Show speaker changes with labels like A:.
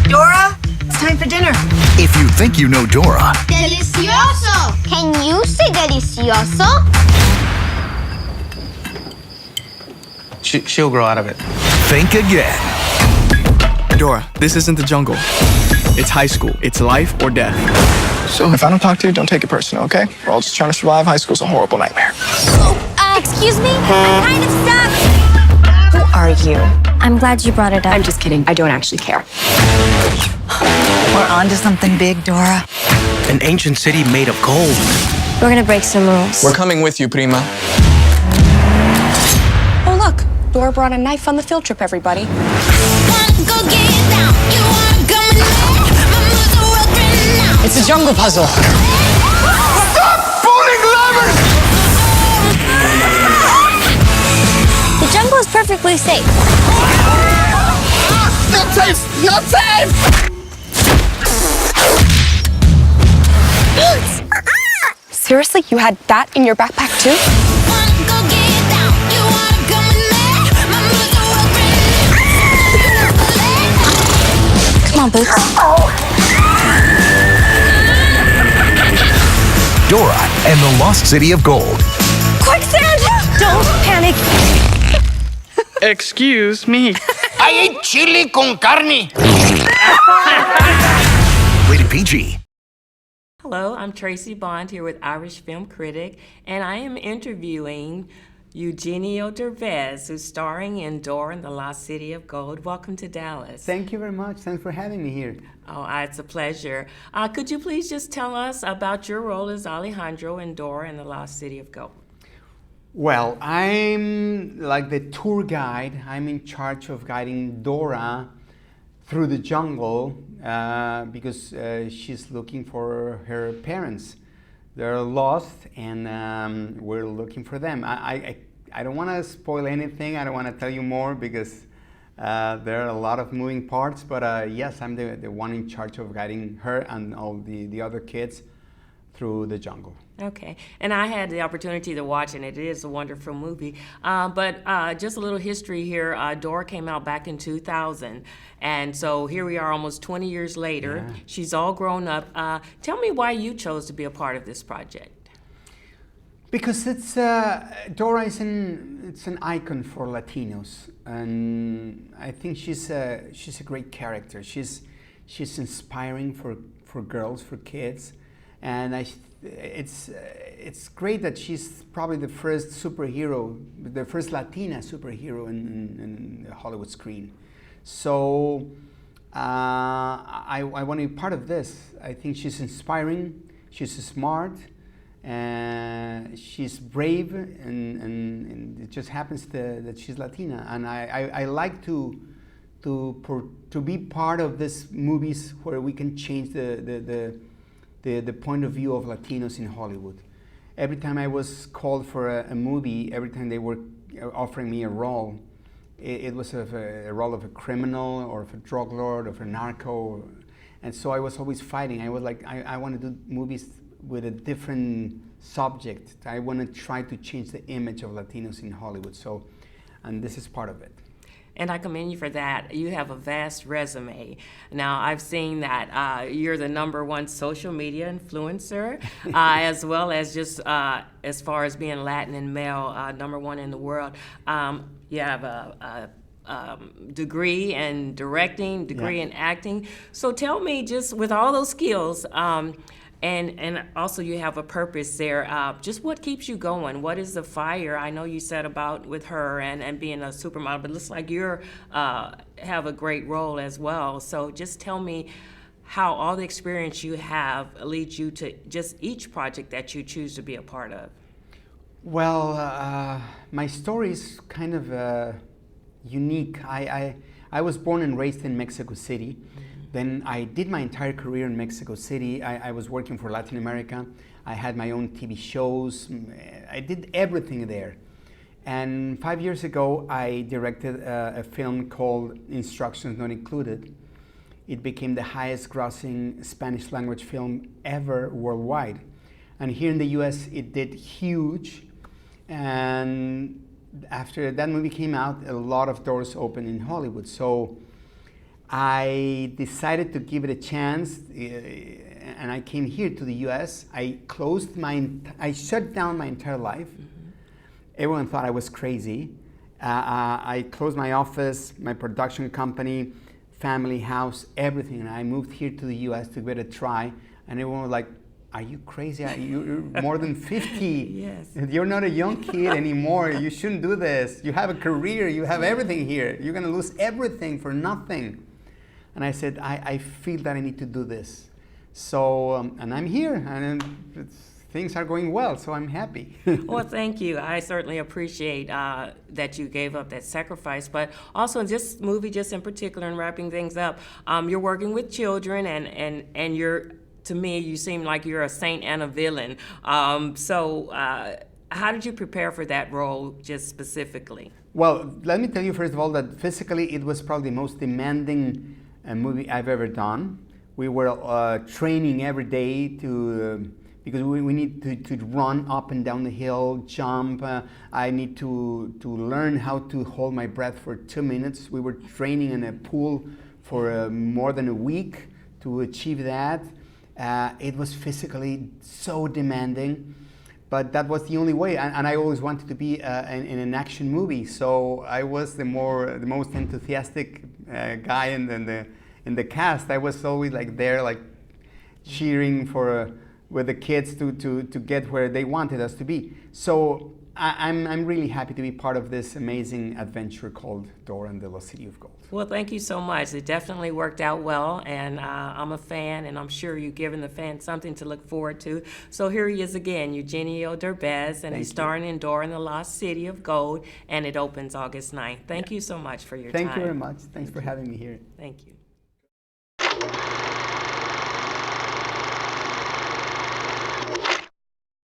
A: Dora, it's time for dinner.
B: If you think you know Dora,
C: Delicioso! Can you say delicioso?
D: She'll grow out of it.
B: think again.
E: Dora, this isn't the jungle. It's high school. It's life or death.
F: So if I don't talk to you, don't take it personal, okay? We're all just trying to survive. High school's a horrible nightmare.
C: Excuse me? I'm kind of stuck.
A: Who are you?
C: I'm glad you brought it up.
A: I'm just kidding. I don't actually care. We're on to something big, Dora.
D: An ancient city made of gold.
C: We're gonna break some rules.
F: We're coming with you, Prima.
A: Oh, look. Dora brought a knife on the field trip, everybody. It's a jungle puzzle.
F: Stop pulling levers!
C: The jungle is perfectly safe.
F: Not safe! Not safe!
A: Seriously? You had that in your backpack, too? Come on, Boots.
B: Dora and the Lost City of Gold.
C: Quicksand! Don't panic.
E: Excuse me.
D: I ate chili con carne.
B: Rated PG.
G: Hello, I'm Tracee Bond here with Irish Film Critic, and I am interviewing Eugenio Derbez, who's starring in Dora and the Lost City of Gold. Welcome to Dallas.
H: Thank you very much. Thanks for having me here.
G: Oh, it's a pleasure. Could you please just tell us about your role as Alejandro in Dora and the Lost City of Gold?
H: Well, I'm like the tour guide. I'm in charge of guiding Dora through the jungle because she's looking for her parents. They're lost, and we're looking for them. I don't want to spoil anything. I don't want to tell you more because there are a lot of moving parts. But yes, I'm the one in charge of guiding her and all the other kids through the jungle.
G: Okay, and I had the opportunity to watch, and it is a wonderful movie. But just a little history here. Dora came out back in 2000, and so here we are almost 20 years later.
H: Yeah.
G: She's all grown up. Tell me why you chose to be a part of this project.
H: Because it's Dora is it's an icon for Latinos, and I think she's a great character. She's inspiring for girls, for kids, and it's great that she's probably the first superhero, the first Latina superhero in the Hollywood screen. So I want to be part of this. I think she's inspiring. She's smart. And she's brave, and it just happens that she's Latina. And I like to be part of these movies where we can change the point of view of Latinos in Hollywood. Every time I was called for a movie, every time they were offering me a role, it was a role of a criminal or of a drug lord or of a narco. And so I was always fighting. I was like, I want to do movies with a different subject. I want to try to change the image of Latinos in Hollywood. So, and this is part of it.
G: And I commend you for that. You have a vast resume. Now, I've seen that you're the #1 social media influencer, as well as just as far as being Latin and male, #1 in the world. You have a degree in directing, degree in acting. So tell me, just with all those skills, and also you have a purpose there, just what keeps you going? What is the fire? I know you said about with her and being a supermodel, but it looks like you're have a great role as well. So just tell me how all the experience you have leads you to just each project that you choose to be a part of.
H: Well, my story is kind of unique. I was born and raised in Mexico City. Then I did my entire career in Mexico City. I was working for Latin America. I had my own TV shows. I did everything there. And 5 years ago, I directed a film called Instructions Not Included. It became the highest grossing Spanish language film ever worldwide. And here in the US, it did huge. And after that movie came out, a lot of doors opened in Hollywood. So I decided to give it a chance, and I came here to the U.S. I shut down my entire life. Everyone thought I was crazy. I closed my office, my production company, family, house, everything. And I moved here to the U.S. to give it a try. And everyone was like, are you crazy? You're more than 50.
G: Yes.
H: You're not a young kid anymore. You shouldn't do this. You have a career. You have everything here. You're going to lose everything for nothing. And I said, I feel that I need to do this. So, and I'm here. And things are going well, so I'm happy.
G: Well, thank you. I certainly appreciate that you gave up that sacrifice. But also in this movie, just in particular, and wrapping things up, you're working with children, and you're, to me, you seem like you're a saint and a villain. So how did you prepare for that role, just specifically?
H: Well, let me tell you first of all that physically it was probably the most demanding movie I've ever done. We were training every day to because we need to run up and down the hill, jump. I need to learn how to hold my breath for 2 minutes. We were training in a pool for more than a week to achieve that. It was physically so demanding, but that was the only way. And I always wanted to be in an action movie, so I was the most enthusiastic guy in the cast. I was always like there, like cheering for with the kids to get where they wanted us to be. So I'm really happy to be part of this amazing adventure called Dora and the Lost City of Gold.
G: Well, thank you so much. It definitely worked out well, and I'm a fan, and I'm sure you've given the fans something to look forward to. So here he is again, Eugenio Derbez, and he's starring in Dora and the Lost City of Gold, and it opens August 9th. Thank you so much for your time.
H: Thank you very much. Thanks for having me here.
G: Thank you.